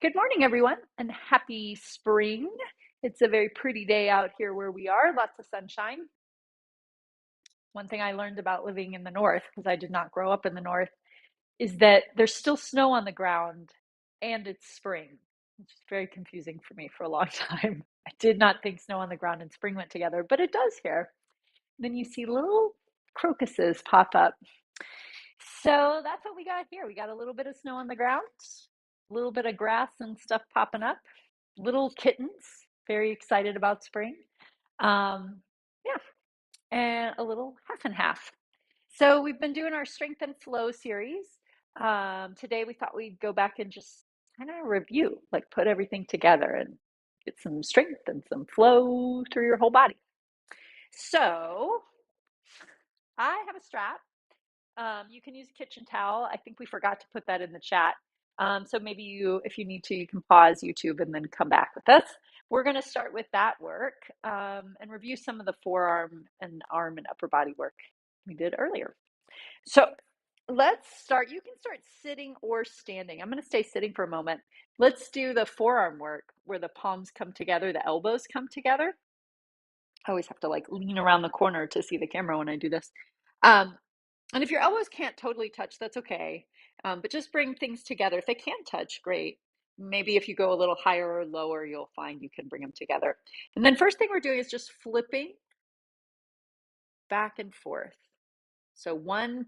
Good morning, everyone, and happy spring. It's a very pretty day out here where we are, lots of sunshine. One thing I learned about living in the north, because I did not grow up in the north, is that there's still snow on the ground and it's spring, which is very confusing for me for a long time. I did not think snow on the ground and spring went together, but it does here. Then you see little crocuses pop up. So that's what we got here. We got a little bit of snow on the ground, a little bit of grass and stuff popping up, little kittens, very excited about spring. Yeah, and a little half and half. So we've been doing our strength and flow series. Today we thought we'd go back and just kind of review, like put everything together and get some strength and some flow through your whole body. So I have a strap. You can use a kitchen towel. I think we forgot to put that in the chat. So maybe if you need to, you can pause YouTube and then come back with us. We're going to start with that work and review some of the forearm and arm and upper body work we did earlier. So let's start. You can start sitting or standing. I'm going to stay sitting for a moment. Let's do the forearm work where the palms come together, the elbows come together. I always have to like lean around the corner to see the camera when I do this. And if your elbows can't totally touch, that's okay. But just bring things together. If they can touch, great. Maybe if you go a little higher or lower, you'll find you can bring them together. And then first thing we're doing is just flipping back and forth. So one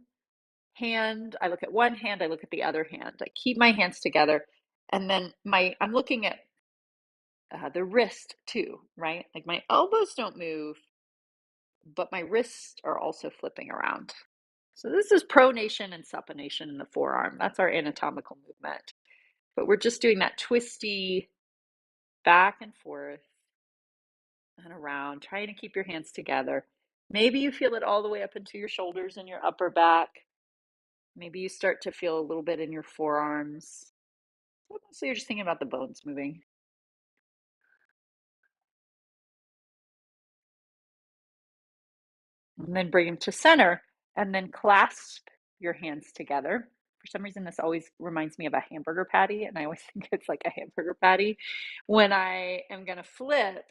hand, I look at one hand, I look at the other hand. I keep my hands together. And then I'm looking at the wrist too, right? Like my elbows don't move, but my wrists are also flipping around. So this is pronation and supination in the forearm. That's our anatomical movement. But we're just doing that twisty back and forth and around, trying to keep your hands together. Maybe you feel it all the way up into your shoulders and your upper back. Maybe you start to feel a little bit in your forearms. So you're just thinking about the bones moving. And then bring them to center and then clasp your hands together. For some reason, this always reminds me of a hamburger patty, and I always think it's like a hamburger patty when I am going to flip.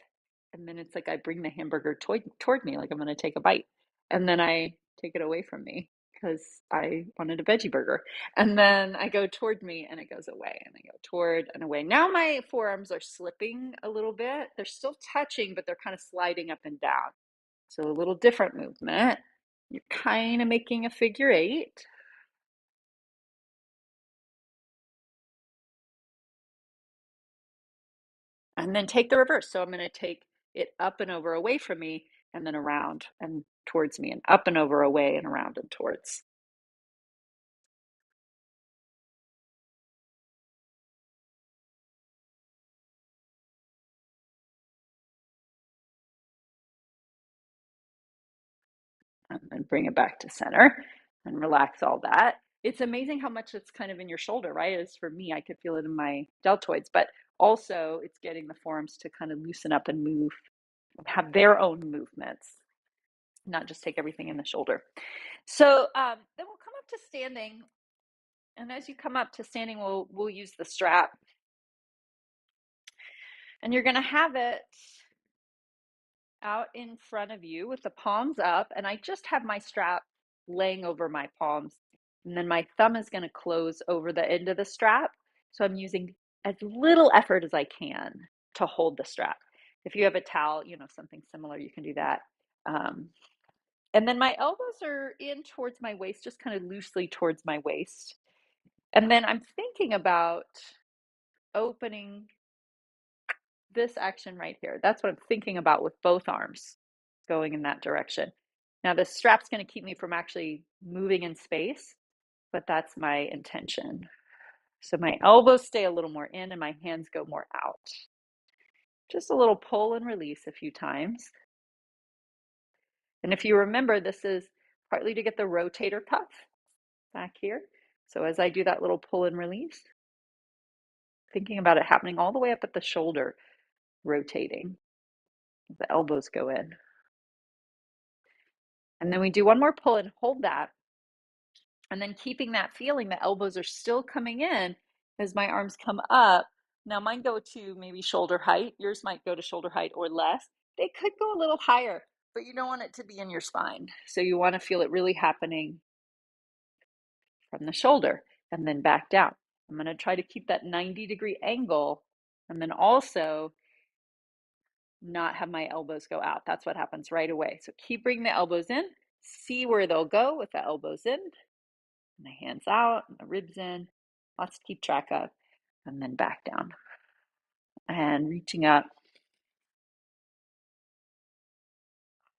And then it's like I bring the hamburger toward me, like I'm going to take a bite. And then I take it away from me because I wanted a veggie burger. And then I go toward me and it goes away, and I go toward and away. Now my forearms are slipping a little bit. They're still touching, but they're kind of sliding up and down. So a little different movement. You're kind of making a figure eight. And then take the reverse. So I'm going to take it up and over away from me and then around and towards me and up and over away and around and towards. And then bring it back to center and relax all that. It's amazing how much it's kind of in your shoulder, right? As for me, I could feel it in my deltoids, but also it's getting the forearms to kind of loosen up and move, have their own movements, not just take everything in the shoulder. So then we'll come up to standing. And as you come up to standing, we'll use the strap. And you're going to have it out in front of you with the palms up. And I just have my strap laying over my palms. And then my thumb is going to close over the end of the strap. So I'm using as little effort as I can to hold the strap. If you have a towel, something similar, you can do that. And then my elbows are in towards my waist, just kind of loosely towards my waist. And then I'm thinking about opening this action right here. That's what I'm thinking about with both arms going in that direction. Now the strap's going to keep me from actually moving in space, but that's my intention. So my elbows stay a little more in and my hands go more out. Just a little pull and release a few times. And if you remember, this is partly to get the rotator cuff back here. So as I do that little pull and release, thinking about it happening all the way up at the shoulder, rotating. The elbows go in. And then we do one more pull and hold that. And then keeping that feeling, the elbows are still coming in as my arms come up. Now mine go to maybe shoulder height. Yours might go to shoulder height or less. They could go a little higher, but you don't want it to be in your spine. So you want to feel it really happening from the shoulder and then back down. I'm going to try to keep that 90-degree angle and then also not have my elbows go out. That's what happens right away. So keep bringing the elbows in, see where they'll go with the elbows in, and the hands out, and the ribs in, lots to keep track of, and then back down. And reaching up.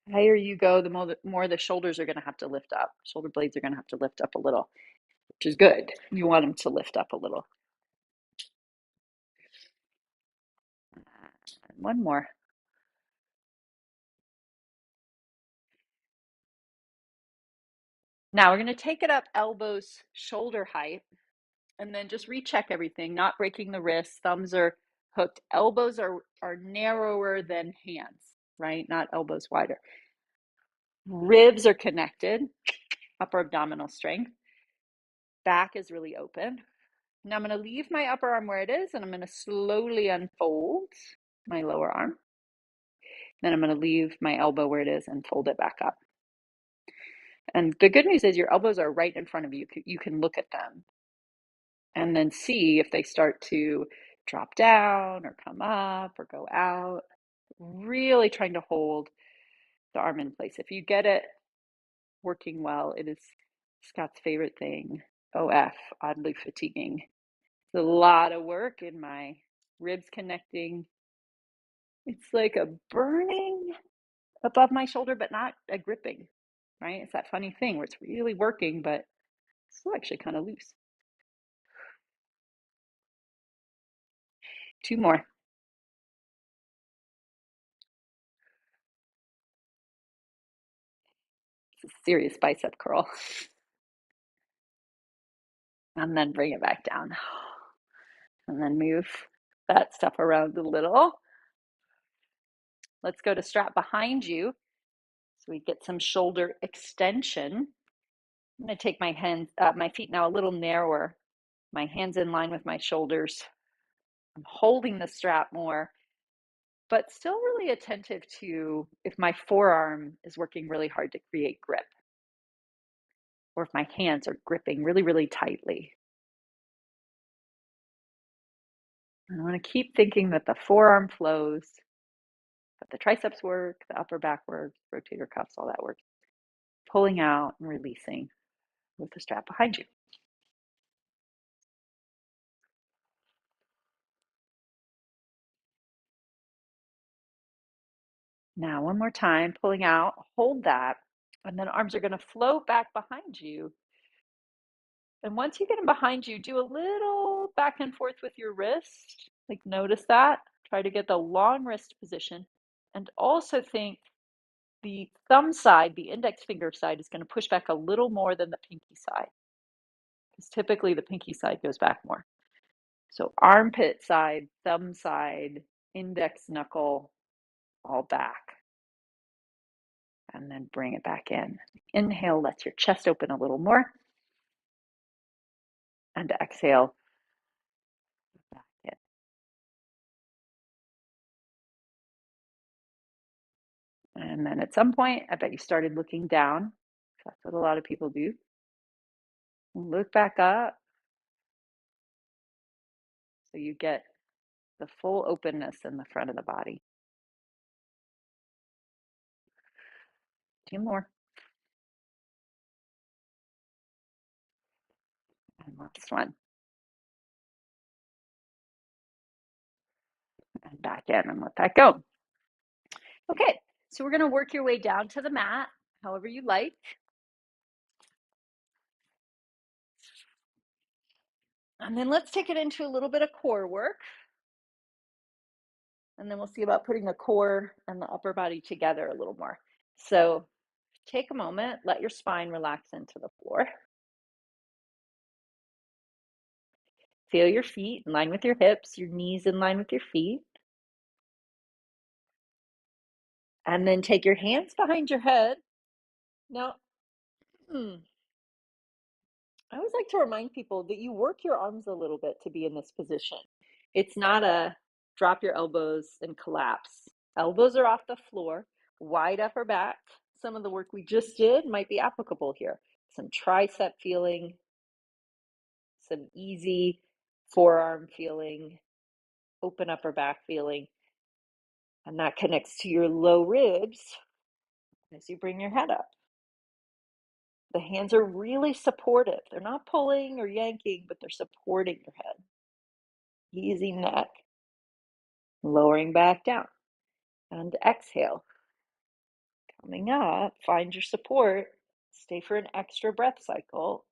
The higher you go, the more the shoulders are going to have to lift up. Shoulder blades are going to have to lift up a little, which is good. You want them to lift up a little. And one more. Now we're going to take it up elbows, shoulder height, and then just recheck everything, not breaking the wrists. Thumbs are hooked. Elbows are narrower than hands, right? Not elbows wider. Ribs are connected, upper abdominal strength. Back is really open. Now I'm going to leave my upper arm where it is, and I'm going to slowly unfold my lower arm. Then I'm going to leave my elbow where it is and fold it back up. And the good news is your elbows are right in front of you. You can look at them and then see if they start to drop down or come up or go out. Really trying to hold the arm in place. If you get it working well, it is Scott's favorite thing. OF, oddly fatiguing. It's a lot of work in my ribs connecting. It's like a burning above my shoulder, but not a gripping, right? It's that funny thing where it's really working, but it's still actually kind of loose. Two more. It's a serious bicep curl. And then bring it back down. And then move that stuff around a little. Let's go to strap behind you so we get some shoulder extension. I'm going to take my feet now a little narrower. My hands in line with my shoulders. I'm holding the strap more, but still really attentive to if my forearm is working really hard to create grip, or if my hands are gripping really, really tightly. And I want to keep thinking that the forearm flows, that the triceps work, the upper back works, rotator cuffs, all that works. Pulling out and releasing with the strap behind you. Now, one more time, pulling out, hold that, and then arms are going to float back behind you. And once you get them behind you, do a little back and forth with your wrist. Like, notice that. Try to get the long wrist position. And also think the thumb side, the index finger side, is going to push back a little more than the pinky side. Because typically the pinky side goes back more. So armpit side, thumb side, index knuckle, all back. And then bring it back in. Inhale lets your chest open a little more. And exhale, back in. And then at some point, I bet you started looking down. That's what a lot of people do. Look back up so you get the full openness in the front of the body. Two more. And last one. And back in and let that go. Okay, so we're going to work your way down to the mat, however you like. And then let's take it into a little bit of core work. And then we'll see about putting the core and the upper body together a little more. So take a moment, let your spine relax into the floor. Feel your feet in line with your hips, your knees in line with your feet. And then take your hands behind your head. Now, I always like to remind people that you work your arms a little bit to be in this position. It's not a drop your elbows and collapse. Elbows are off the floor, wide upper back. Some of the work we just did might be applicable here. Some tricep feeling, some easy forearm feeling, open upper back feeling, and that connects to your low ribs as you bring your head up. The hands are really supportive. They're not pulling or yanking, but they're supporting your head. Easy neck, lowering back down. And exhale. Coming up, find your support. Stay for an extra breath cycle.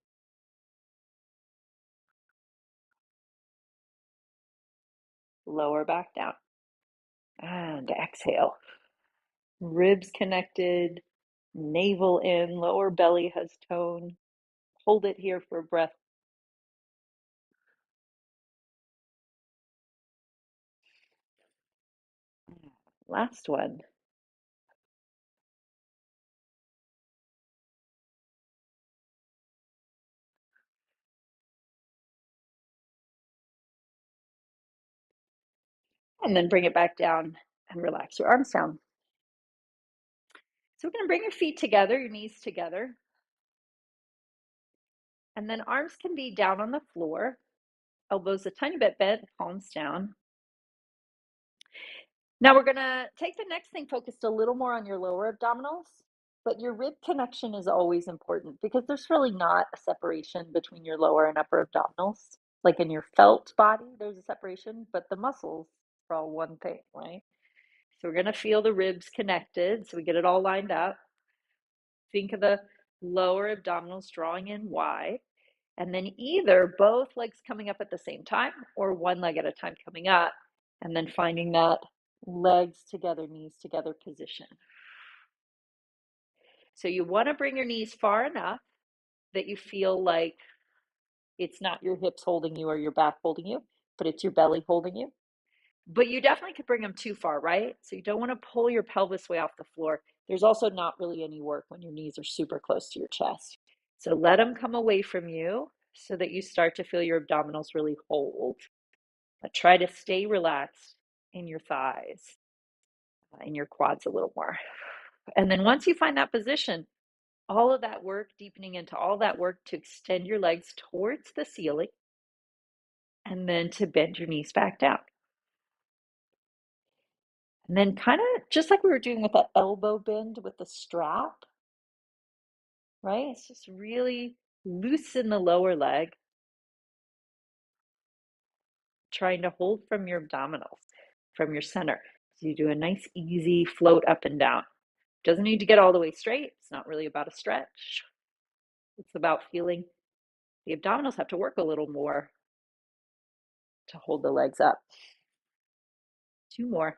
Lower back down. And exhale. Ribs connected, navel in, lower belly has tone. Hold it here for a breath. Last one. And then bring it back down and relax your arms down. So we're going to bring your feet together, your knees together. And then arms can be down on the floor, elbows a tiny bit bent, palms down. Now we're going to take the next thing focused a little more on your lower abdominals, but your rib connection is always important because there's really not a separation between your lower and upper abdominals. Like in your felt body, there's a separation, but the muscles are all one thing, right? So we're going to feel the ribs connected so we get it all lined up. Think of the lower abdominals drawing in wide, and then either both legs coming up at the same time or one leg at a time coming up, and then finding that legs together, knees together position. So you want to bring your knees far enough that you feel like it's not your hips holding you or your back holding you, but it's your belly holding you. But you definitely could bring them too far, right? So you don't want to pull your pelvis way off the floor. There's also not really any work when your knees are super close to your chest. So let them come away from you so that you start to feel your abdominals really hold. But try to stay relaxed in your thighs, in your quads a little more. And then once you find that position, all of that work, deepening into all that work to extend your legs towards the ceiling and then to bend your knees back down. And then kind of just like we were doing with that elbow bend with the strap, right? It's just really loosen the lower leg, trying to hold from your abdominals, from your center. So you do a nice easy float up and down. Doesn't need to get all the way straight. It's not really about a stretch. It's about feeling the abdominals have to work a little more to hold the legs up. Two more.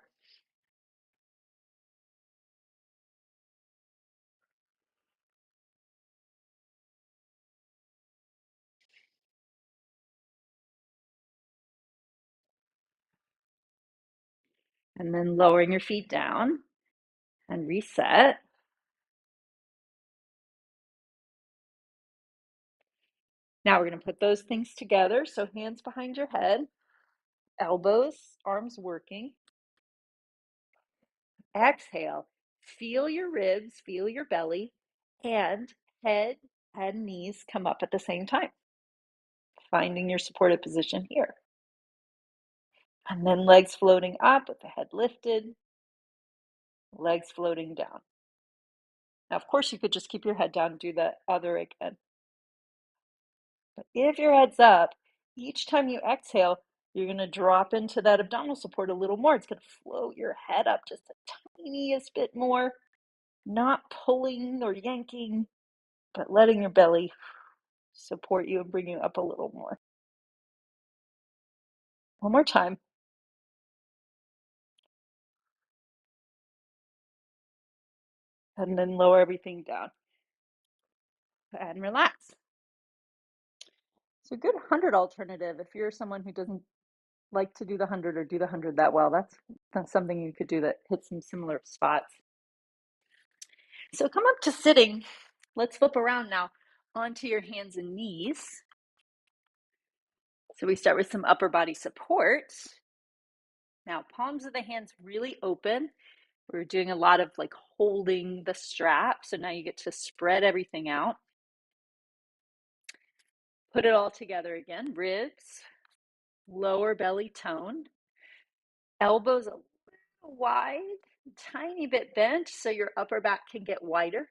And then lowering your feet down and reset. Now we're going to put those things together. So hands behind your head, elbows, arms working. Exhale. Feel your ribs, feel your belly, and head and knees come up at the same time. Finding your supported position here. And then legs floating up with the head lifted, legs floating down. Now, of course, you could just keep your head down and do the other again. But if your head's up, each time you exhale, you're going to drop into that abdominal support a little more. It's going to float your head up just the tiniest bit more, not pulling or yanking, but letting your belly support you and bring you up a little more. One more time. And then lower everything down and relax. So a good 100 alternative, if you're someone who doesn't like to do the 100 or do the 100 that well, that's something you could do that hits some similar spots. So come up to sitting. Let's flip around now. onto your hands and knees. So we start with some upper body support. Now, palms of the hands really open. We're doing a lot of like holding the strap. So now you get to spread everything out. Put it all together again. Ribs, lower belly tone, elbows a little wide, tiny bit bent so your upper back can get wider.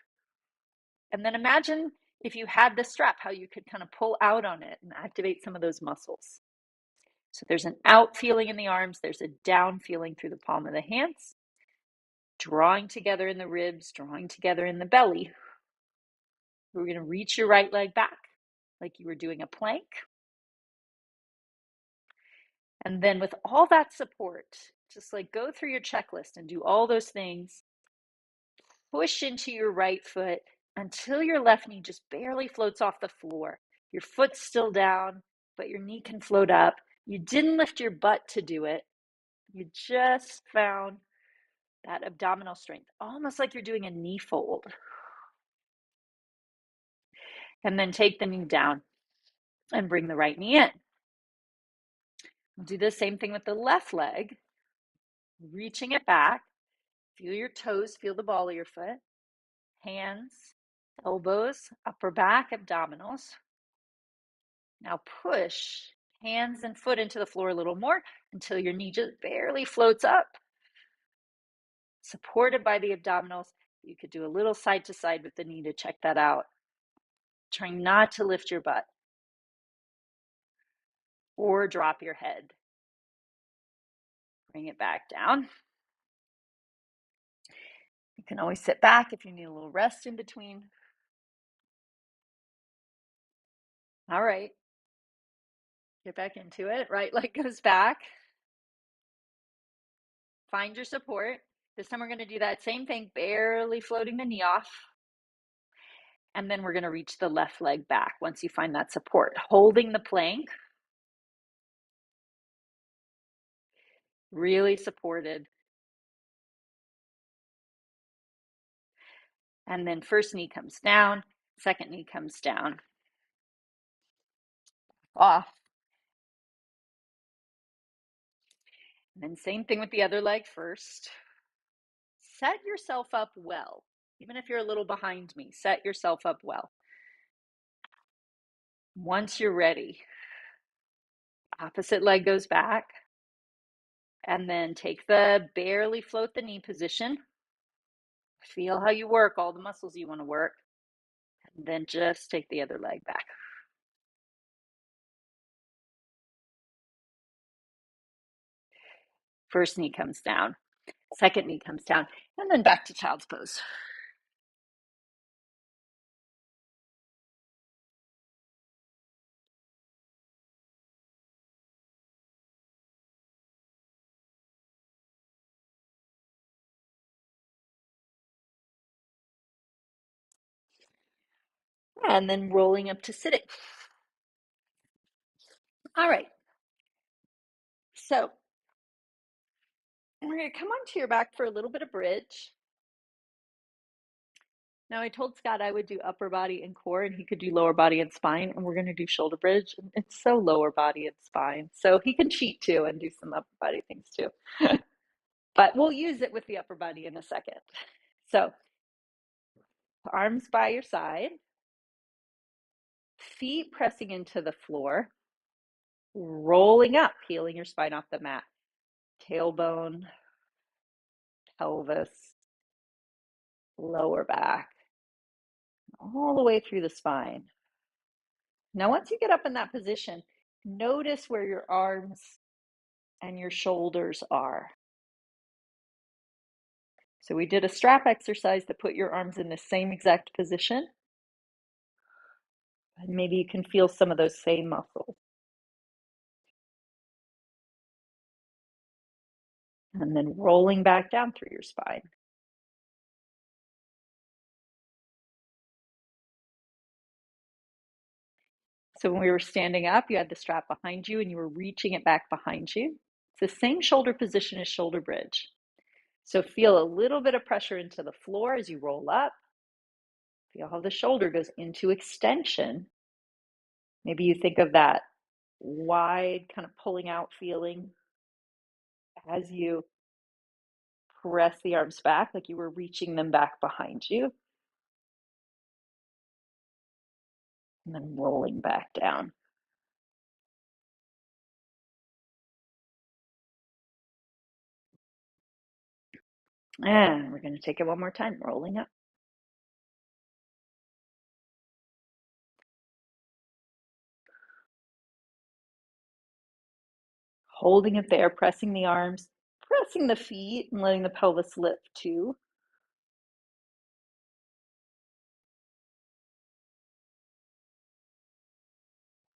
And then imagine if you had the strap, how you could kind of pull out on it and activate some of those muscles. So there's an out feeling in the arms, there's a down feeling through the palm of the hands, drawing together in the ribs, drawing together in the belly. We're going to reach your right leg back like you were doing a plank. And then with all that support, just like go through your checklist and do all those things. Push into your right foot until your left knee just barely floats off the floor. Your foot's still down, but your knee can float up. You didn't lift your butt to do it. You just found that abdominal strength, almost like you're doing a knee fold. And then take the knee down and bring the right knee in. We'll do the same thing with the left leg, reaching it back. Feel your toes, feel the ball of your foot. Hands, elbows, upper back, abdominals. Now push hands and foot into the floor a little more until your knee just barely floats up. Supported by the abdominals. You could do a little side to side with the knee to check that out. Trying not to lift your butt or drop your head. Bring it back down. You can always sit back if you need a little rest in between. All right. Get back into it. Right leg goes back. Find your support. This time we're going to do that same thing, barely floating the knee off. And then we're going to reach the left leg back once you find that support. Holding the plank. Really supported. And then first knee comes down, second knee comes down. Off. And then same thing with the other leg first. Set yourself up well. Even if you're a little behind me, set yourself up well. Once you're ready, opposite leg goes back. And then take the barely float the knee position. Feel how you work, all the muscles you want to work. And then just take the other leg back. First knee comes down, second knee comes down, and then back to child's pose. And then rolling up to sitting. All right. So we're going to come onto your back for a little bit of bridge. Now, I told Scott I would do upper body and core, and he could do lower body and spine, and we're going to do shoulder bridge. And it's so lower body and spine. So he can cheat too and do some upper body things too. But we'll use it with the upper body in a second. So arms by your side, feet pressing into the floor, rolling up, peeling your spine off the mat. Tailbone, pelvis, lower back, all the way through the spine. Now, once you get up in that position, notice where your arms and your shoulders are. So we did a strap exercise that put your arms in the same exact position. And maybe you can feel some of those same muscles. And then rolling back down through your spine. So when we were standing up, you had the strap behind you and you were reaching it back behind you. It's the same shoulder position as shoulder bridge. So feel a little bit of pressure into the floor as you roll up. Feel how the shoulder goes into extension. Maybe you think of that wide kind of pulling out feeling as you press the arms back, like you were reaching them back behind you, and then rolling back down. And we're going to take it one more time, rolling up. Holding it there, pressing the arms, pressing the feet, and letting the pelvis lift too.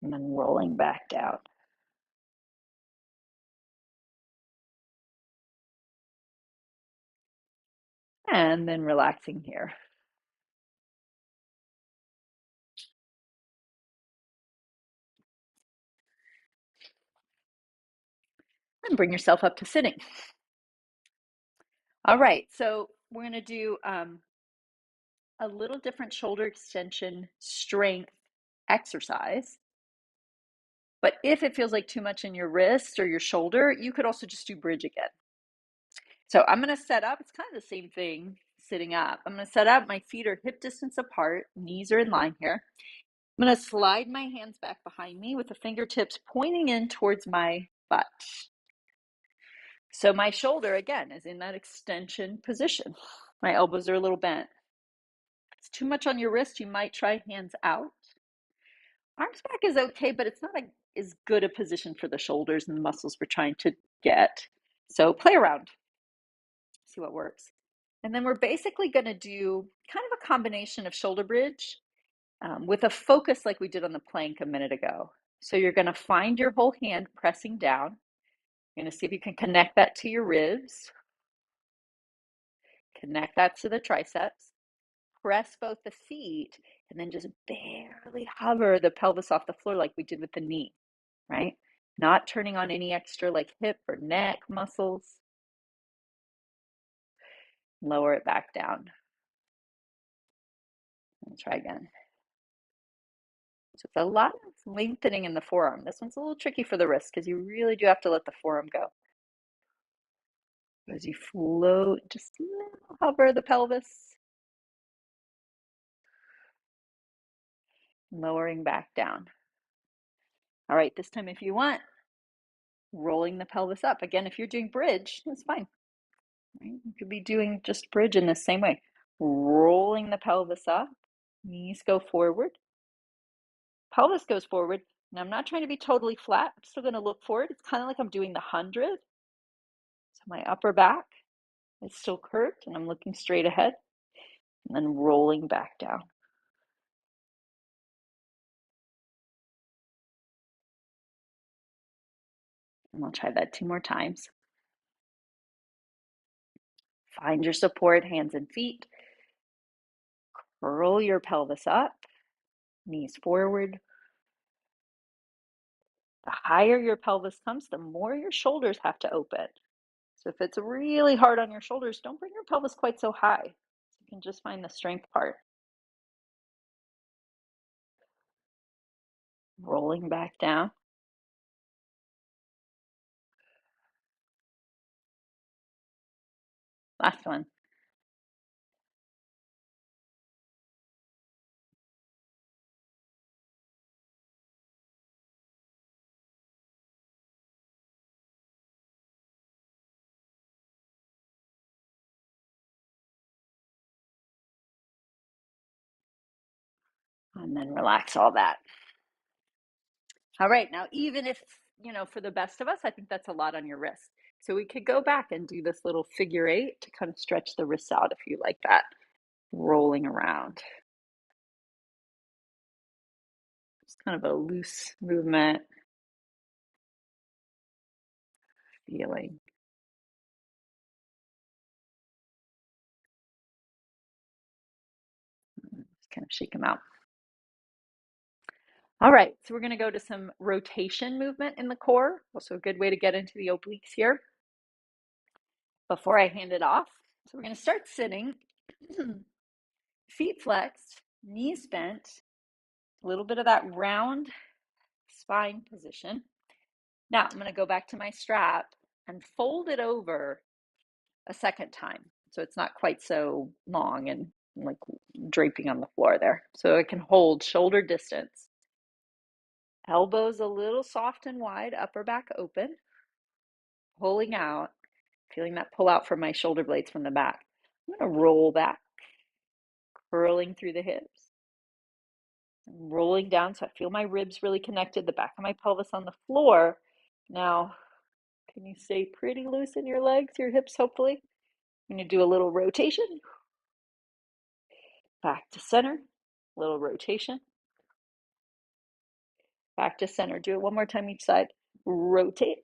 And then rolling back down. And then relaxing here. And bring yourself up to sitting. All right, so we're going to do a little different shoulder extension strength exercise. But if it feels like too much in your wrist or your shoulder, you could also just do bridge again. So I'm going to set up, it's kind of the same thing sitting up. I'm going to set up, my feet are hip distance apart, knees are in line here. I'm going to slide my hands back behind me with the fingertips pointing in towards my butt. So my shoulder, again, is in that extension position. My elbows are a little bent. If it's too much on your wrist, you might try hands out. Arms back is okay, but it's not as good a position for the shoulders and the muscles we're trying to get. So play around, see what works. And then we're basically going to do kind of a combination of shoulder bridge with a focus like we did on the plank a minute ago. So you're going to find your whole hand pressing down. You're going to see if you can connect that to your ribs. Connect that to the triceps. Press both the feet and then just barely hover the pelvis off the floor like we did with the knee, right? Not turning on any extra like hip or neck muscles. Lower it back down. Let's try again. So it's a lot of lengthening in the forearm. This one's a little tricky for the wrist because you really do have to let the forearm go. As you float, just hover the pelvis. Lowering back down. All right, this time if you want, rolling the pelvis up. Again, if you're doing bridge, that's fine. Right? You could be doing just bridge in the same way. Rolling the pelvis up, knees go forward, pelvis goes forward. And I'm not trying to be totally flat. I'm still going to look forward. It's kind of like I'm doing the 100. So my upper back is still curved and I'm looking straight ahead. And then rolling back down. And I'll try that 2 more times. Find your support, hands and feet. Curl your pelvis up, knees forward. The higher your pelvis comes, the more your shoulders have to open. So if it's really hard on your shoulders, don't bring your pelvis quite so high. You can just find the strength part. Rolling back down. Last one. And then relax all that. All right, now even if, for the best of us, I think that's a lot on your wrist. So we could go back and do this little figure 8 to kind of stretch the wrists out if you like that. Rolling around. It's kind of a loose movement. Feeling. Just kind of shake them out. All right, so we're going to go to some rotation movement in the core. Also a good way to get into the obliques here before I hand it off. So we're going to start sitting, feet flexed, knees bent, a little bit of that round spine position. Now I'm going to go back to my strap and fold it over a second time. So it's not quite so long and like draping on the floor there. So it can hold shoulder distance. Elbows a little soft and wide, upper back open, pulling out, feeling that pull out from my shoulder blades from the back. I'm going to roll back, curling through the hips, rolling down so I feel my ribs really connected, the back of my pelvis on the floor. Now, can you stay pretty loose in your legs, your hips, hopefully? I'm going to do a little rotation. Back to center, little rotation. Back to center. Do it one more time each side. Rotate.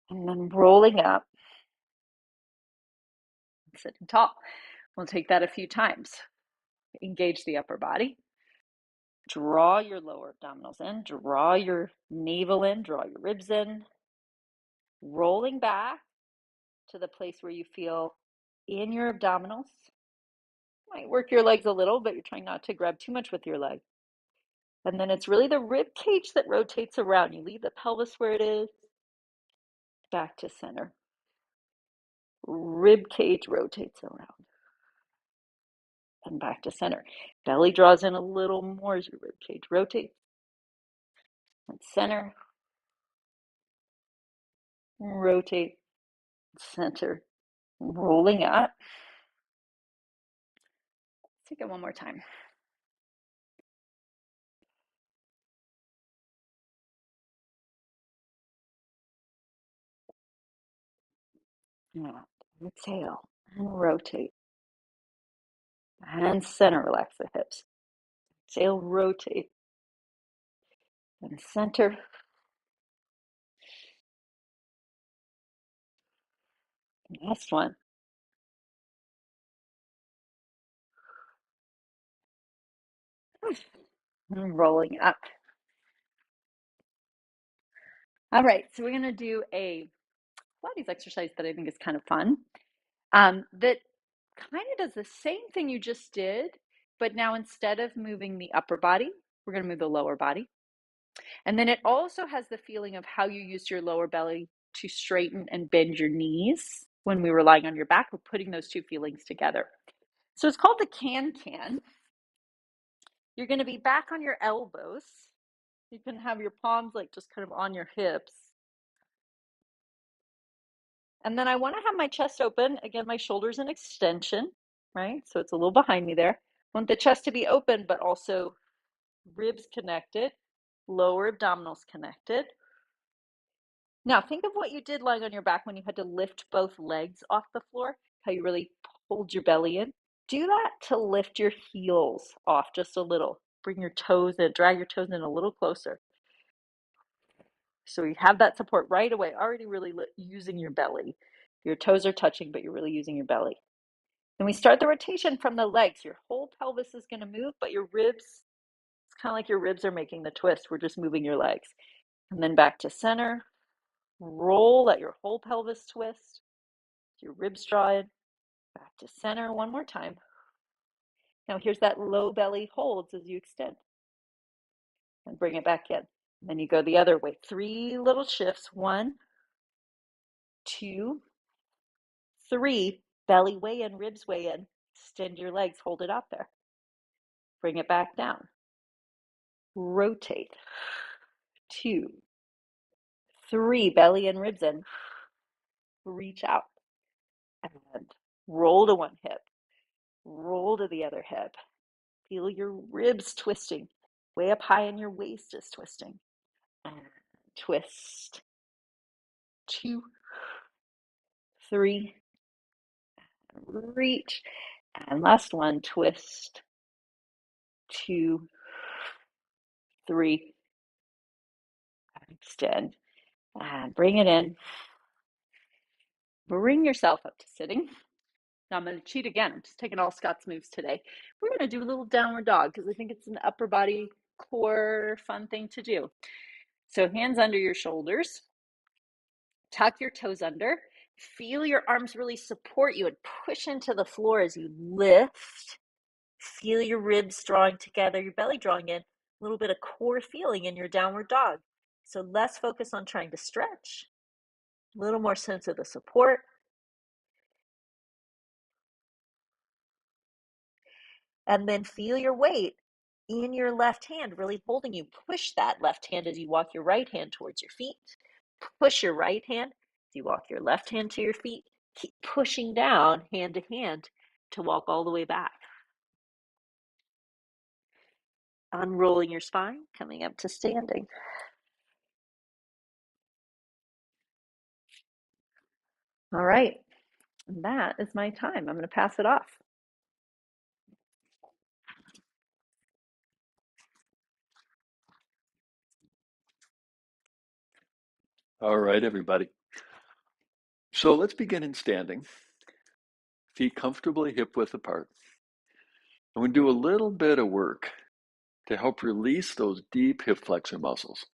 And then rolling up, sitting tall. We'll take that a few times. Engage the upper body. Draw your lower abdominals in. Draw your navel in. Draw your ribs in. Rolling back to the place where you feel in your abdominals. You might work your legs a little, but you're trying not to grab too much with your leg. And then it's really the rib cage that rotates around. You leave the pelvis where it is. Back to center. Rib cage rotates around. And back to center. Belly draws in a little more as your rib cage rotates. And center. Rotate. Center. Rolling up. Let's take it one more time. And exhale. And rotate. And center. Relax the hips. Exhale. Rotate. And center. Last one. And rolling up. All right, so we're going to do a Pilates exercise that I think is kind of fun. That kind of does the same thing you just did, but now instead of moving the upper body, we're going to move the lower body. And then it also has the feeling of how you used your lower belly to straighten and bend your knees when we were lying on your back. We're putting those two feelings together. So it's called the can-can. You're going to be back on your elbows. You can have your palms like just kind of on your hips. And then I want to have my chest open. Again, my shoulders in extension, right? So it's a little behind me there. I want the chest to be open, but also ribs connected, lower abdominals connected. Now, think of what you did lying on your back when you had to lift both legs off the floor, how you really pulled your belly in. Do that to lift your heels off just a little. Bring your toes in, drag your toes in a little closer. So you have that support right away, already really using your belly. Your toes are touching, but you're really using your belly. And we start the rotation from the legs. Your whole pelvis is going to move, but your ribs, it's kind of like your ribs are making the twist. We're just moving your legs. And then back to center. Roll, let your whole pelvis twist. Your ribs draw in. Back to center one more time. Now here's that low belly holds as you extend. And bring it back in. And then you go the other way. 3 little shifts. 1, 2, 3. Belly way in, ribs way in. Extend your legs, hold it out there. Bring it back down. Rotate. 2, 3. Belly and ribs in. Reach out. And roll to one hip. Roll to the other hip. Feel your ribs twisting. Way up high in your waist is twisting. And twist. 2, 3. Reach. And last one. Twist. 2, 3. Extend. And bring it in. Bring yourself up to sitting. Now I'm going to cheat again. I'm just taking all Scott's moves today. We're going to do a little downward dog because I think it's an upper body core fun thing to do. So hands under your shoulders. Tuck your toes under. Feel your arms really support you and push into the floor as you lift. Feel your ribs drawing together, your belly drawing in, a little bit of core feeling in your downward dog. So less focus on trying to stretch, a little more sense of the support. And then feel your weight in your left hand, really holding you. Push that left hand as you walk your right hand towards your feet. Push your right hand as you walk your left hand to your feet. Keep pushing down hand to hand to walk all the way back. Unrolling your spine, coming up to standing. All right, and that is my time. I'm going to pass it off. All right, everybody. So let's begin in standing. Feet comfortably hip width apart. And we do a little bit of work to help release those deep hip flexor muscles,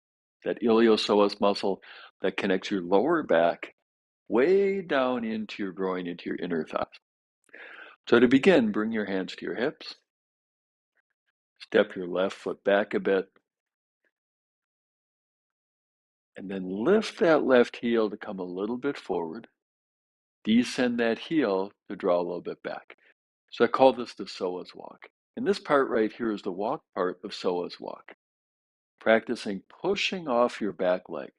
that iliopsoas muscle that connects your lower back way down into your groin, into your inner thighs. So to begin, bring your hands to your hips. Step your left foot back a bit. And then lift that left heel to come a little bit forward. Descend that heel to draw a little bit back. So I call this the Psoas Walk. And this part right here is the walk part of Psoas Walk. Practicing pushing off your back leg.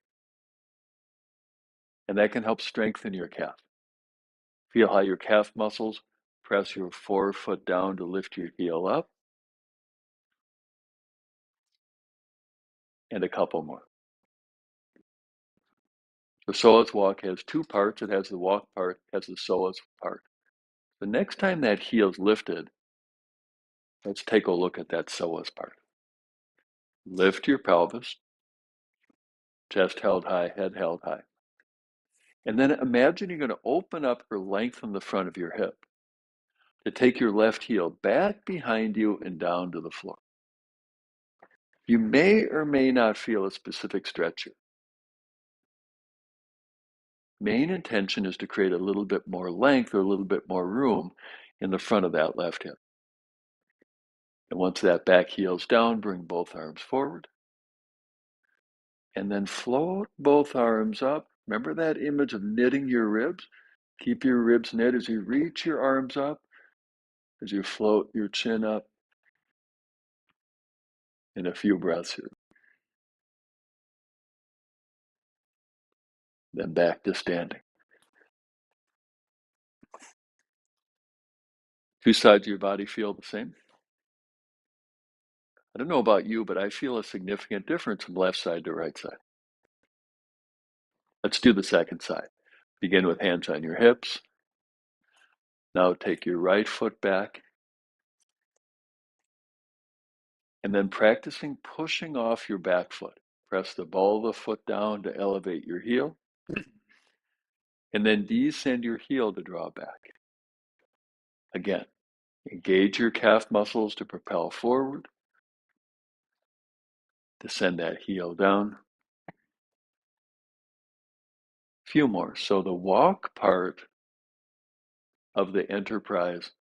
And that can help strengthen your calf. Feel how your calf muscles press your forefoot down to lift your heel up. And a couple more. The Psoas Walk has two parts. It has the walk part, it has the Psoas part. The next time that heel's lifted, let's take a look at that Psoas part. Lift your pelvis, chest held high, head held high. And then imagine you're going to open up or lengthen the front of your hip to take your left heel back behind you and down to the floor. You may or may not feel a specific stretch here. Main intention is to create a little bit more length or a little bit more room in the front of that left hip. And once that back heel's down, bring both arms forward. And then float both arms up. Remember that image of knitting your ribs? Keep your ribs knit as you reach your arms up, as you float your chin up. In a few breaths here. Then back to standing. Two sides of your body feel the same? I don't know about you, but I feel a significant difference from left side to right side. Let's do the second side. Begin with hands on your hips. Now take your right foot back. And then practicing pushing off your back foot. Press the ball of the foot down to elevate your heel. And then descend your heel to draw back. Again, engage your calf muscles to propel forward. Descend that heel down. Few more. So the walk part of the enterprise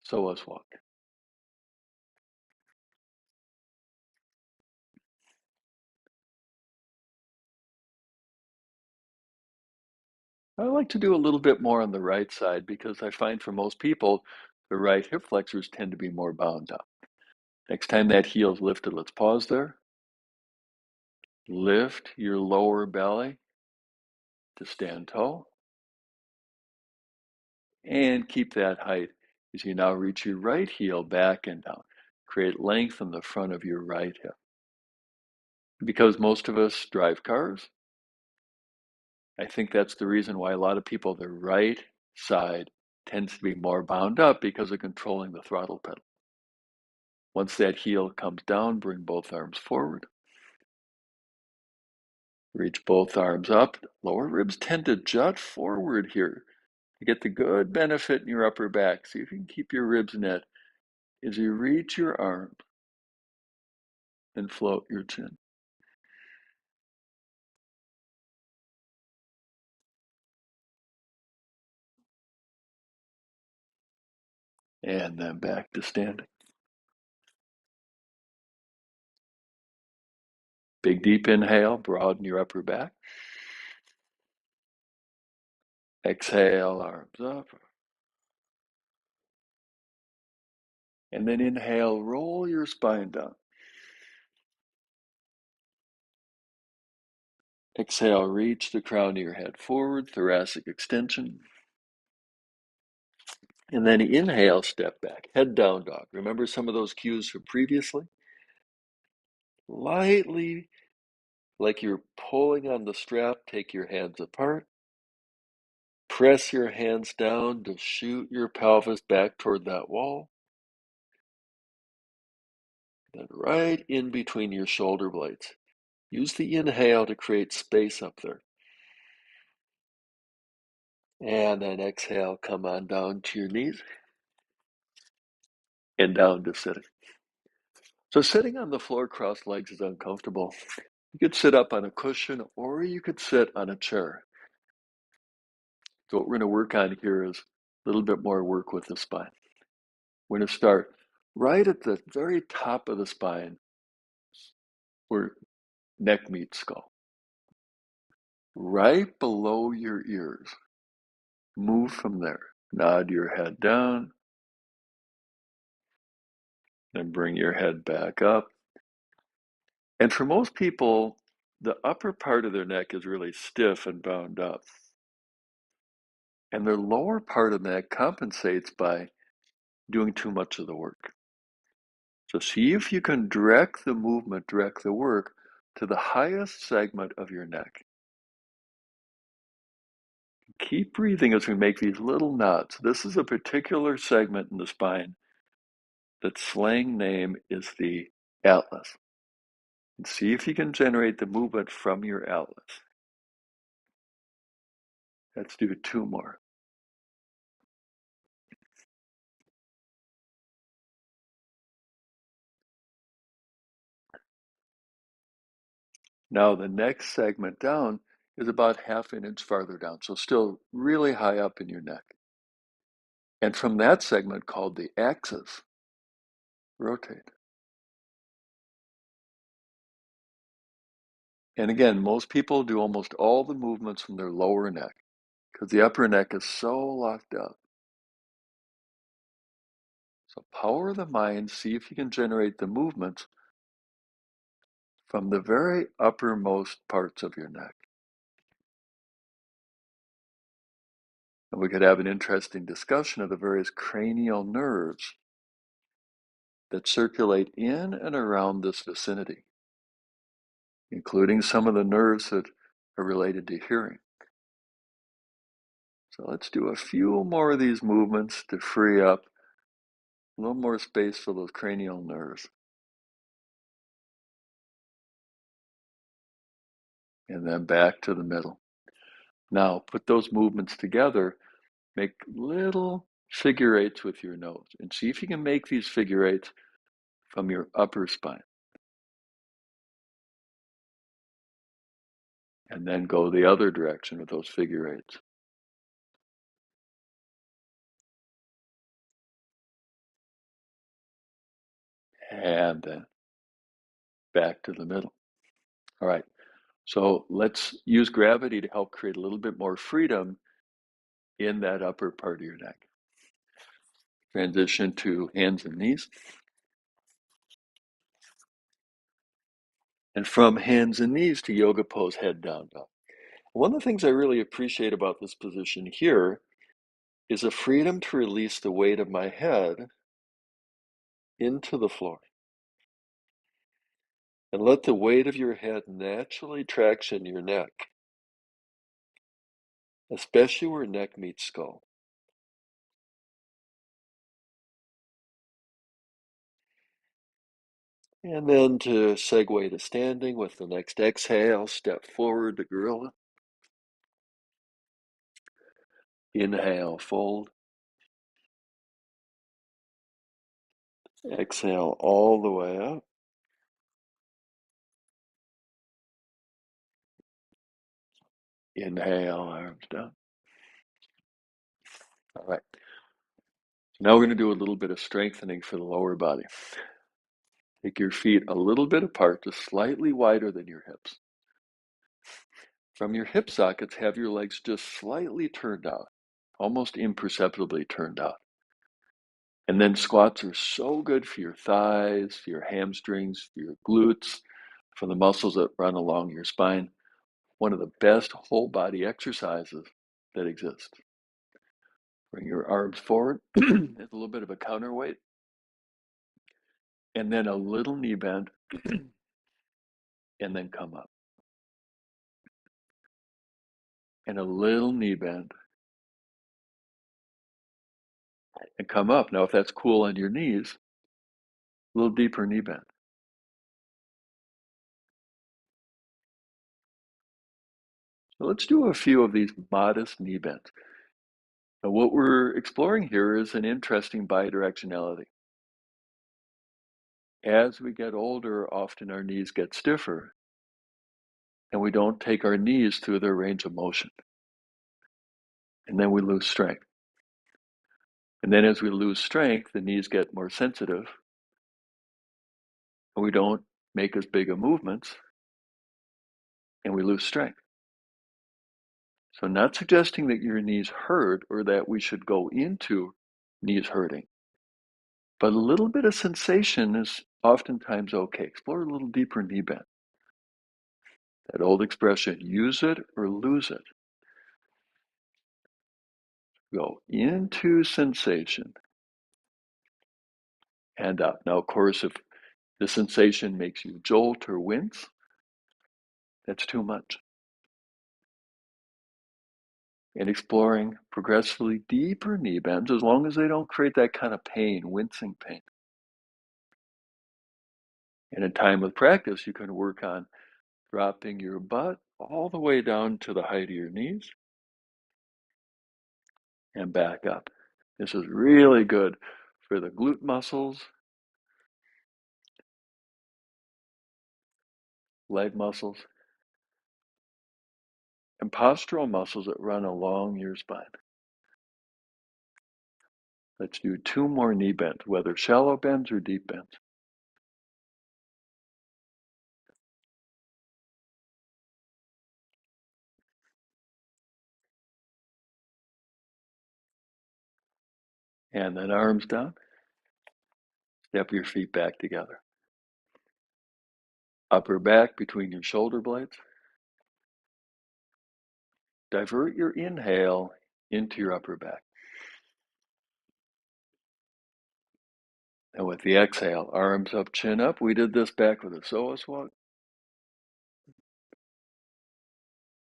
Psoas Walk. I like to do a little bit more on the right side because I find for most people, the right hip flexors tend to be more bound up. Next time that heel's lifted, let's pause there. Lift your lower belly to stand tall. And keep that height as you now reach your right heel back and down. Create length in the front of your right hip. Because most of us drive cars, I think that's the reason why a lot of people, the right side tends to be more bound up because of controlling the throttle pedal. Once that heel comes down, bring both arms forward. Reach both arms up. Lower ribs tend to jut forward here. You get the good benefit in your upper back. See if you can keep your ribs knit as you reach your arms and float your chin. And then back to standing. Big deep inhale, broaden your upper back. Exhale, arms up. And then inhale, roll your spine down. Exhale, reach the crown of your head forward, thoracic extension. And then inhale, step back, head down dog. Remember some of those cues from previously? Lightly, like you're pulling on the strap, take your hands apart. Press your hands down to shoot your pelvis back toward that wall. Then right in between your shoulder blades. Use the inhale to create space up there. And then exhale, come on down to your knees and down to sitting. So sitting on the floor crossed legs is uncomfortable. You could sit up on a cushion or you could sit on a chair. So what we're going to work on here is a little bit more work with the spine. We're going to start right at the very top of the spine where neck meets skull. Right below your ears. Move from there. Nod your head down. Then bring your head back up. And for most people, the upper part of their neck is really stiff and bound up. And their lower part of the neck compensates by doing too much of the work. So see if you can direct the movement, direct the work to the highest segment of your neck. Keep breathing as we make these little nods. This is a particular segment in the spine that's slang name is the atlas. And see if you can generate the movement from your atlas. Let's do 2 more. Now the next segment down is about half an inch farther down, so still really high up in your neck. And from that segment called the axis, rotate. And again, most people do almost all the movements from their lower neck because the upper neck is so locked up. So power the mind, see if you can generate the movements from the very uppermost parts of your neck. And we could have an interesting discussion of the various cranial nerves that circulate in and around this vicinity, including some of the nerves that are related to hearing. So let's do a few more of these movements to free up a little more space for those cranial nerves. And then back to the middle. Now put those movements together, make little figure eights with your nose, and see if you can make these figure eights from your upper spine. And then go the other direction with those figure eights. And then back to the middle. All right, so let's use gravity to help create a little bit more freedom in that upper part of your neck. Transition to hands and knees. And from hands and knees to yoga pose, head down dog. One of the things I really appreciate about this position here is a freedom to release the weight of my head into the floor. And let the weight of your head naturally traction your neck, especially where neck meets skull. And then to segue to standing with the next exhale, step forward to gorilla. Inhale, fold. Exhale all the way up. Inhale, arms down. All right. Now we're going to do a little bit of strengthening for the lower body. Take your feet a little bit apart, just slightly wider than your hips. From your hip sockets, have your legs just slightly turned out, almost imperceptibly turned out. And then squats are so good for your thighs, for your hamstrings, for your glutes, for the muscles that run along your spine. One of the best whole body exercises that exist. Bring your arms forward as a little bit of a counterweight, and then a little knee bend, and then come up. And a little knee bend, and come up. Now, if that's cool on your knees, a little deeper knee bend. So let's do a few of these modest knee bends. Now, what we're exploring here is an interesting bidirectionality. As we get older, often our knees get stiffer, and we don't take our knees through their range of motion. And then we lose strength. And then as we lose strength, the knees get more sensitive, and we don't make as big of movements, and we lose strength. So not suggesting that your knees hurt or that we should go into knees hurting, but a little bit of sensation is oftentimes okay. Explore a little deeper knee bend. That old expression, use it or lose it. Go into sensation and up. Now, of course, if the sensation makes you jolt or wince, that's too much. And exploring progressively deeper knee bends, as long as they don't create that kind of pain, wincing pain. And in time with practice, you can work on dropping your butt all the way down to the height of your knees and back up. This is really good for the glute muscles, leg muscles, and postural muscles that run along your spine. Let's do 2 more knee bends, whether shallow bends or deep bends. And then arms down. Step your feet back together. Upper back between your shoulder blades. Divert your inhale into your upper back. And with the exhale, arms up, chin up. We did this back with a Psoas Walk.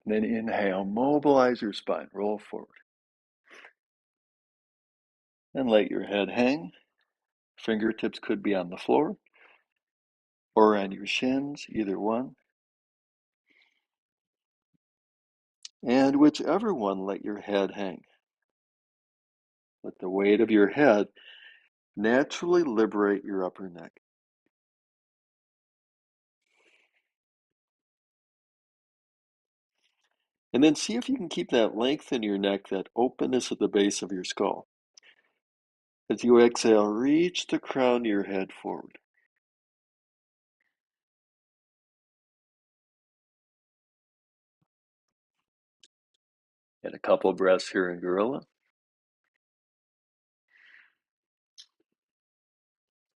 And then inhale, mobilize your spine, roll forward. And let your head hang. Fingertips could be on the floor or on your shins, either one. And whichever one, let your head hang. Let the weight of your head naturally liberate your upper neck. And then see if you can keep that length in your neck, that openness at the base of your skull. As you exhale, reach the crown of your head forward. And a couple of breaths here in Gorilla.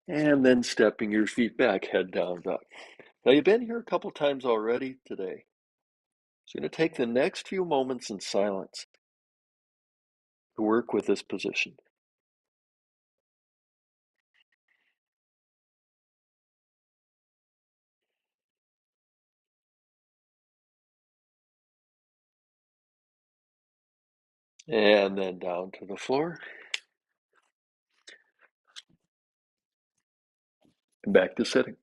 And then stepping your feet back, head down, dog. Now you've been here a couple times already today. So you're going to take the next few moments in silence to work with this position. And then down to the floor. And back to sitting.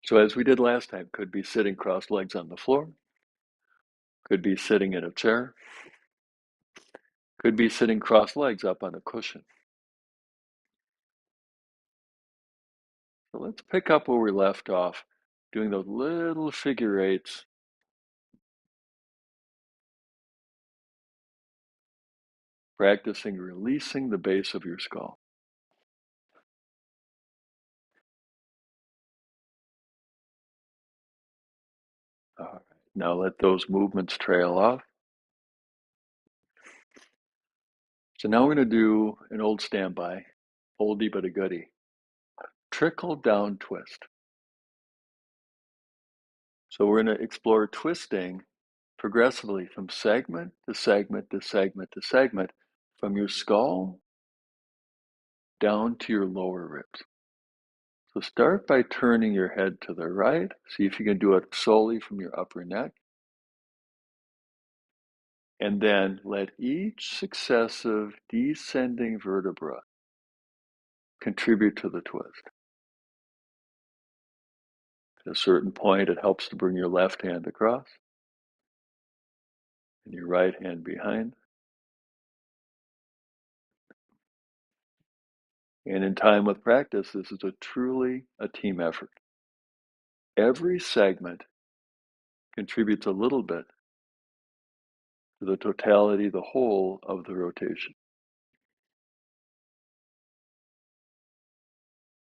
So as we did last time, could be sitting crossed legs on the floor. Could be sitting in a chair. Could be sitting crossed legs up on a cushion. So let's pick up where we left off, doing those little figure eights. practicing releasing the base of your skull. All right. Now let those movements trail off. So now we're going to do an old standby, oldie but a goodie. Trickle down twist. So we're going to explore twisting progressively from segment to segment to segment to segment, from your skull down to your lower ribs. So start by turning your head to the right. See if you can do it solely from your upper neck. And then let each successive descending vertebra contribute to the twist. At a certain point, it helps to bring your left hand across and your right hand behind. And in time with practice, this is truly a team effort. Every segment contributes a little bit to the totality, the whole of the rotation.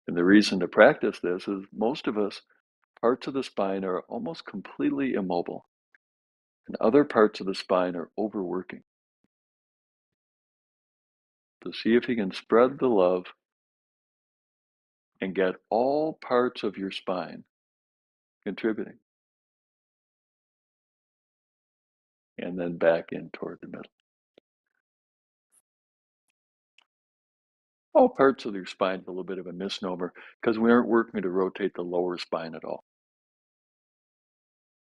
And the reason to practice this is most of us, parts of the spine are almost completely immobile, and other parts of the spine are overworking. So see if you can spread the love and get all parts of your spine contributing. And then back in toward the middle. All parts of your spine are a little bit of a misnomer because we aren't working to rotate the lower spine at all.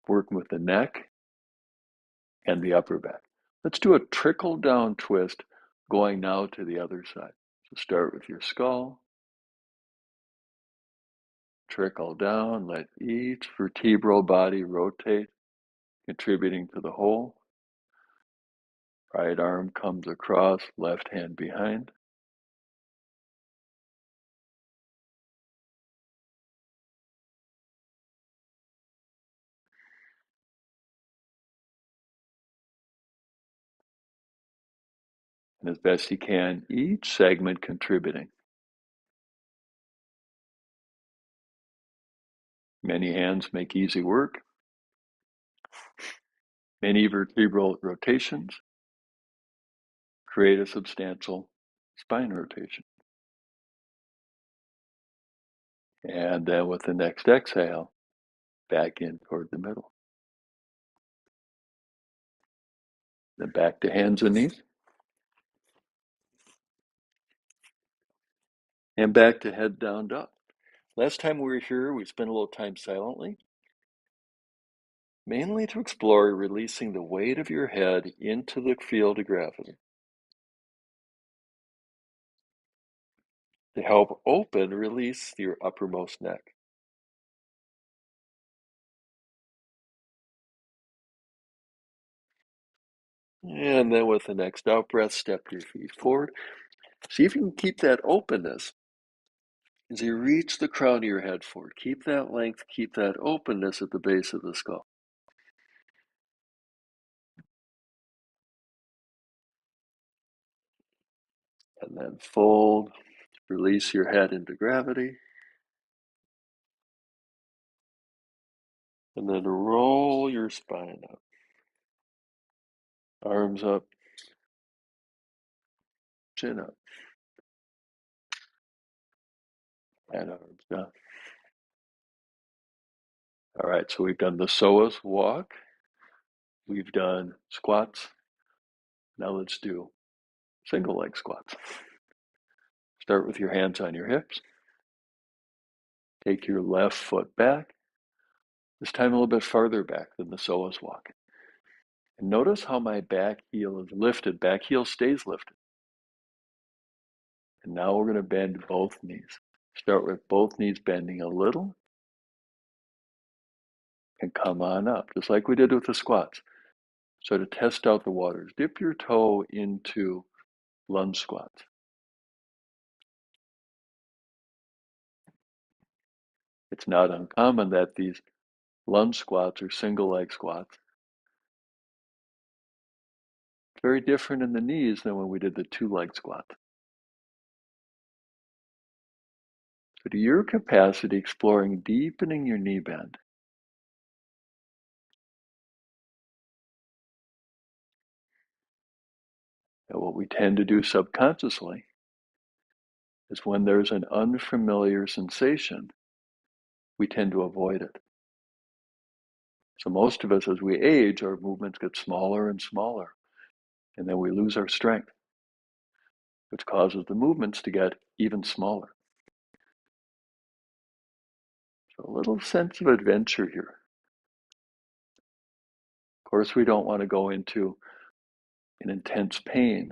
Working with the neck and the upper back. Let's do a trickle down twist going now to the other side. So start with your skull, trickle down, let each vertebral body rotate, contributing to the whole. Right arm comes across, left hand behind. And as best you can, each segment contributing. Many hands make easy work. Many vertebral rotations create a substantial spine rotation. And then with the next exhale, back in toward the middle. Then back to hands and knees. And back to head down dog. Last time we were here, we spent a little time silently, mainly to explore releasing the weight of your head into the field of gravity to help release your uppermost neck. And then with the next out breath, step your feet forward. See if you can keep that openness as you reach the crown of your head forward. Keep that length, keep that openness at the base of the skull. And then fold, release your head into gravity. And then roll your spine up. Arms up, chin up, and arms down. All right, so we've done the Psoas Walk. We've done squats. Now let's do single leg squats. Start with your hands on your hips. Take your left foot back. This time a little bit farther back than the Psoas Walk. And notice how my back heel is lifted. Back heel stays lifted. And now we're going to bend both knees. Start with both knees bending a little and come on up, just like we did with the squats. So to test out the waters, dip your toe into lunge squats. It's not uncommon that these lunge squats or single leg squats Very different in the knees than when we did the 2-leg squat. So to your capacity, exploring deepening your knee bend. And what we tend to do subconsciously is when there's an unfamiliar sensation, we tend to avoid it. So most of us, as we age, our movements get smaller and smaller, and then we lose our strength, which causes the movements to get even smaller. So a little sense of adventure here. Of course, we don't want to go into an intense pain.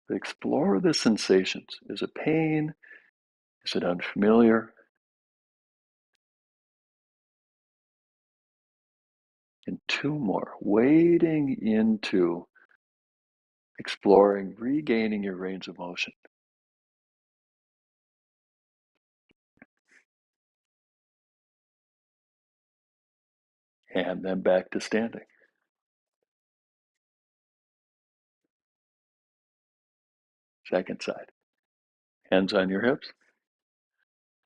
But explore the sensations. Is it pain? Is it unfamiliar? And 2 more, wading into exploring, regaining your range of motion. And then back to standing. Second side. Hands on your hips.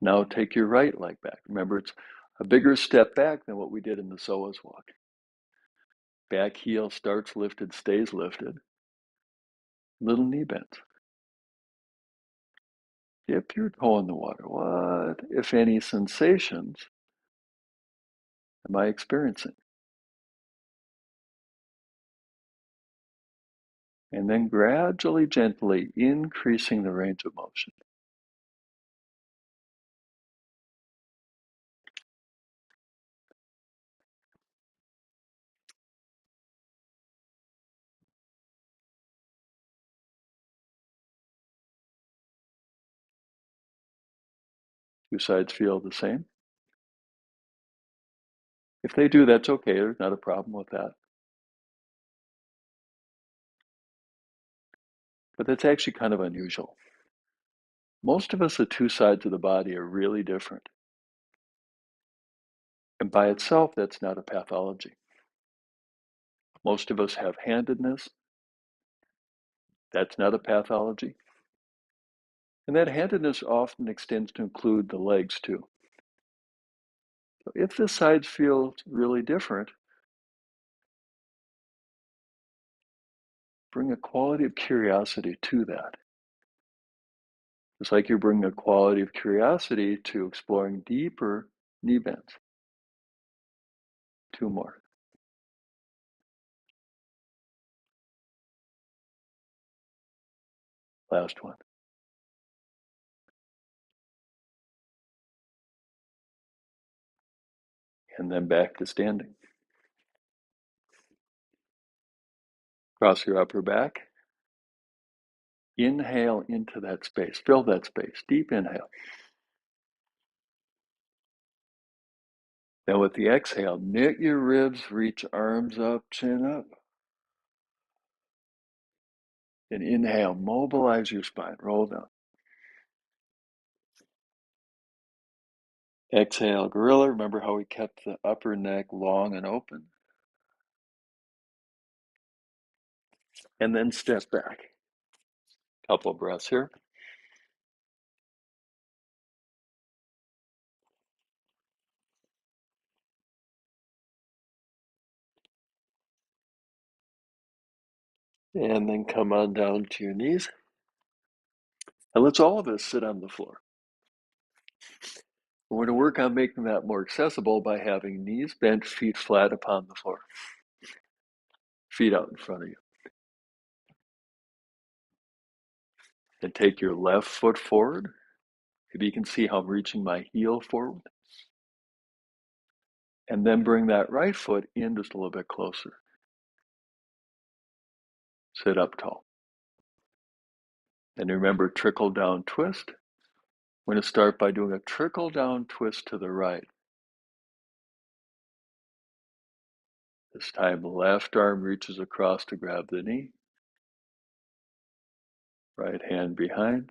Now take your right leg back. Remember, it's a bigger step back than what we did in the Psoas Walk. Back heel starts lifted, stays lifted. Little knee bends. Dip your toe in the water. What, if any, sensations am I experiencing? And then gradually, gently increasing the range of motion. Two sides feel the same. If they do, that's okay. There's not a problem with that. But that's actually kind of unusual. Most of us, the two sides of the body are really different. And by itself, that's not a pathology. Most of us have handedness. That's not a pathology. And that handedness often extends to include the legs too. So if the sides feel really different, bring a quality of curiosity to that. It's like you're bringing a quality of curiosity to exploring deeper knee bends. 2 more. Last one. And then back to standing. Cross your upper back. Inhale into that space. Fill that space. Deep inhale. Then with the exhale, knit your ribs, reach arms up, chin up. And inhale, mobilize your spine, roll down. Exhale, gorilla. Remember how we kept the upper neck long and open. And then step back. Couple of breaths here. And then come on down to your knees. And let's all of us sit on the floor. We're going to work on making that more accessible by having knees bent, feet flat upon the floor. Feet out in front of you. And take your left foot forward. Maybe you can see how I'm reaching my heel forward. And then bring that right foot in just a little bit closer. Sit up tall. And remember, trickle down twist. We're going to start by doing a trickle down twist to the right. This time, the left arm reaches across to grab the knee. Right hand behind.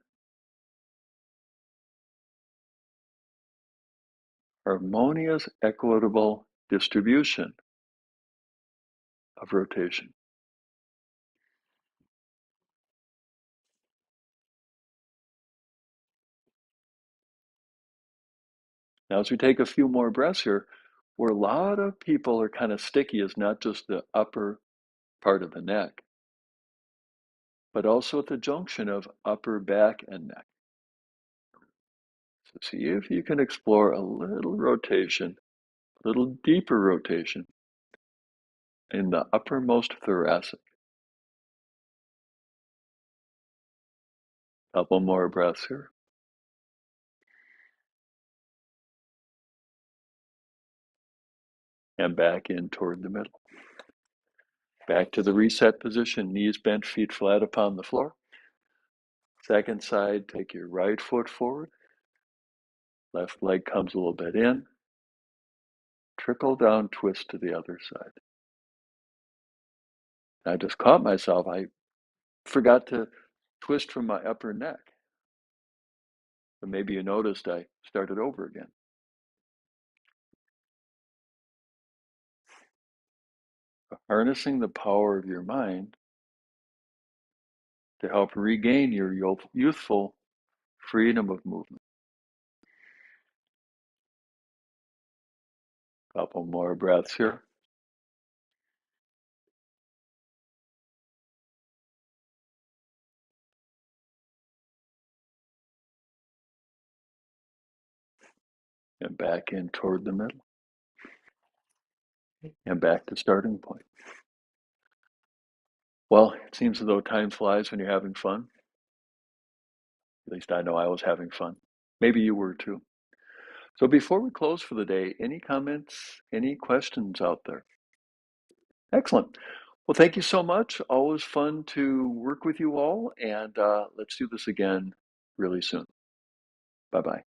Harmonious, equitable distribution of rotation. Now, as we take a few more breaths here, where a lot of people are kind of sticky is not just the upper part of the neck, but also at the junction of upper back and neck. So see if you can explore a little rotation, a little deeper rotation in the uppermost thoracic. Couple more breaths here. And back in toward the middle. Back to the reset position, knees bent, feet flat upon the floor. Second side, take your right foot forward. Left leg comes a little bit in. Trickle down, twist to the other side. I just caught myself. I forgot to twist from my upper neck. But maybe you noticed I started over again. Harnessing the power of your mind to help regain your youthful freedom of movement. Couple more breaths here. And back in toward the middle. And back to starting point. Well, it seems as though time flies when you're having fun. At least I know I was having fun. Maybe you were too. So before we close for the day, any comments, any questions out there? Excellent. Well, thank you so much. Always fun to work with you all. And let's do this again really soon. Bye-bye.